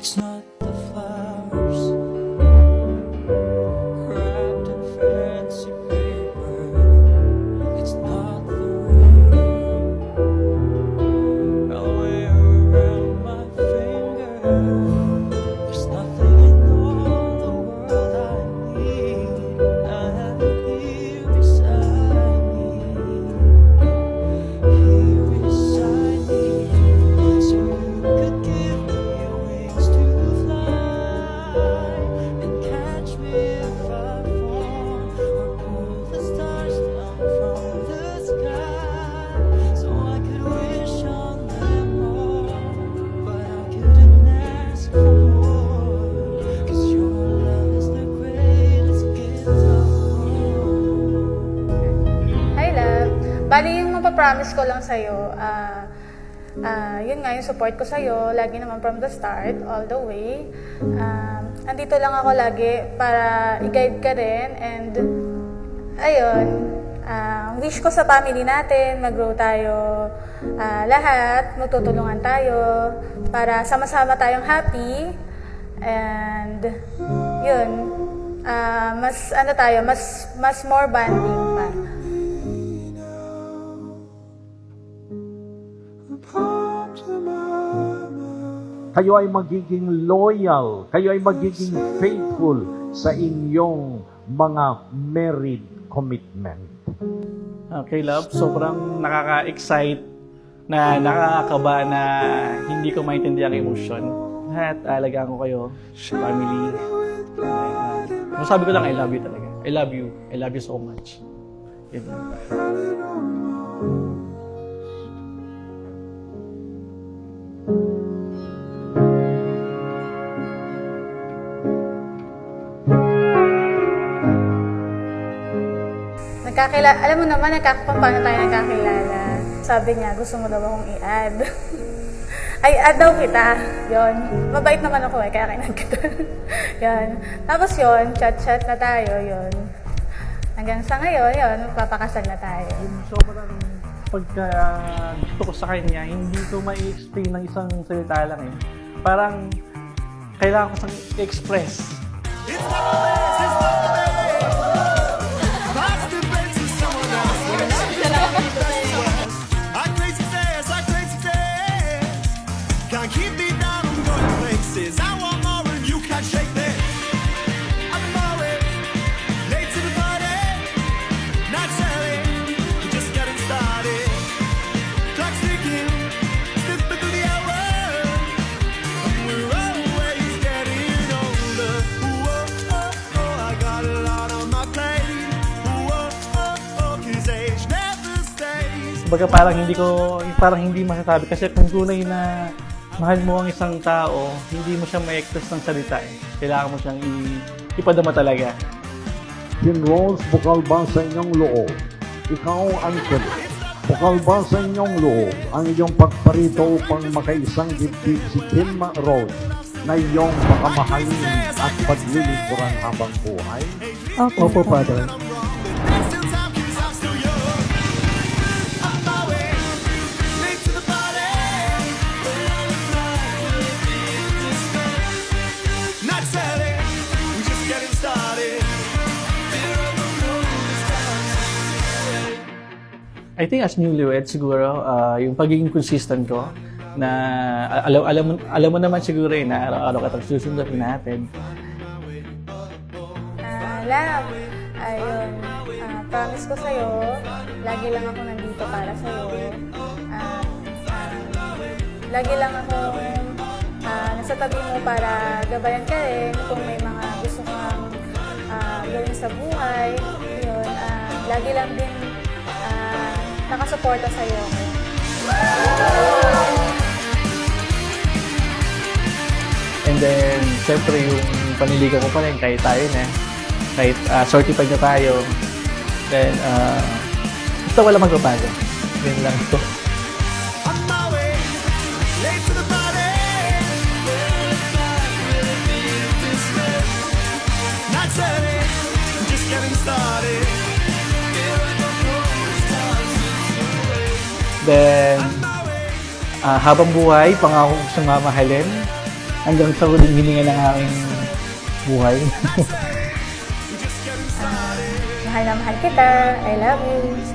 It's not the flowers wrapped in fancy paper. It's not the ring I'll wear around my finger. There's nothing in all the world I need. I have you here beside me, so you could give me wings to fly and catch me if I fall, or pull the stars down from the sky, so I could wish on them all, but I couldn't ask for more, 'cause your love is the greatest gift of all. Hi, love. Bali, yung mapapromise ko lang sa'yo, yun nga, yung support ko sa'yo, lagi naman from the start, all the way. Andito lang ako lagi para i-guide ka rin, and ayun, wish ko sa family natin, mag-grow tayo lahat, magtutulungan tayo, para sama-sama tayong happy, and yun, mas ano tayo, mas more bonding pa. Kayo ay magiging loyal, kayo ay magiging faithful sa inyong mga married commitment. Okay, love. Sobrang nakaka-excite na nakakaba na hindi ko maintindihan ang emosyon. Lahat, alagaan ko kayo, family. Masabi ko lang, I love you talaga. I love you. I love you so much. Yun. Alam mo naman, paano tayo nagkakilala. Sabi niya, gusto mo daw akong i-add. Ay, add daw kita. Yun. Mabait naman ako kaya kinag kita. Yun. Tapos yun, chat-chat na tayo, yun. Hanggang sa ngayon, yun, papakasal na tayo. Sobrang pagka gusto ko sa kanya, hindi ko ma-explain ng isang salita lang eh. Parang kailangan ko siyang i-express. Baga parang hindi masasabi kasi kung tunay na mahal mo ang isang tao, hindi mo siya ma-express ng salita eh. Kailangan mo siyang ipadama talaga. Rose, bukal ba sa inyong loob? Ikaw, Anthony, bukal ba sa inyong loob ang iyong pagparito upang makaisang dibdib si Kim Rose na iyong makamahalin at paglilingkuran habang buhay? Opo, Father. I think as newlywed siguro, yung pagiging consistent ko na alam mo naman siguro na araw-araw katang susundin natin. Love, ayun, promise ko sa'yo, lagi lang ako nandito para sa'yo. Lagi lang ako nasa tabi mo para gabayan ka rin kung may mga gusto kang gawin sa buhay. Yun, lagi lang din nakasuporta sa'yo. And then, siyempre yung paniligaw ko pa rin, kahit tayo na, kahit certified na tayo, then, basta wala magbabago. Yun lang ito. Then, habang buhay, pangako ko siyang mamahalin. hanggang sa huling hininga ng aking buhay. Mahal na mahal kita. I love you.